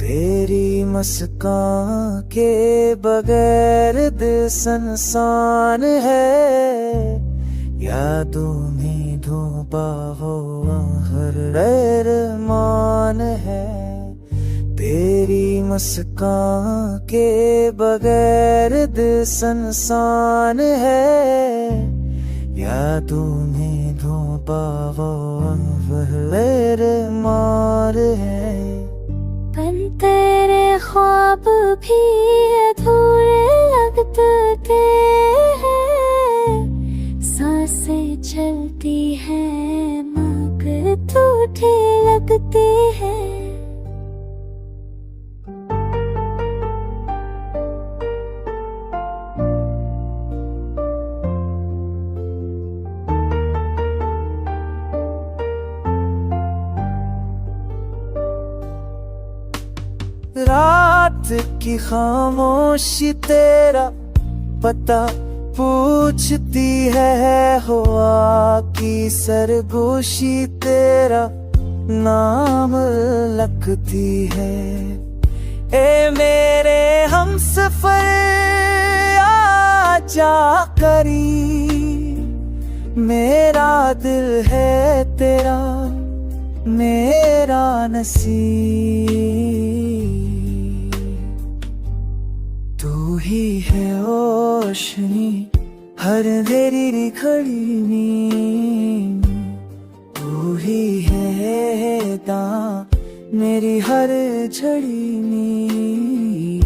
तेरी मुस्कान के बगैर दिल संसान है, यादों में धोपा हुआ हर रहमान है। तेरी मुस्कान के बगैर दिल संसान है, यादों में धोपा हुआ हर रहमान है। पर तेरे ख्वाब भी अधूरे लगते हैं, सांसें चलती हैं मगर टूटे लगते हैं। रात की खामोशी तेरा पता पूछती है, हुआ की सरगोशी तेरा नाम लगती है। ए मेरे हम सफर आजा करीब, मेरा दिल है तेरा मेरा नसीब। तू ही है रोशनी हर मेरी खड़ी नींद, तू ही है दां मेरी हर झड़ी नींद।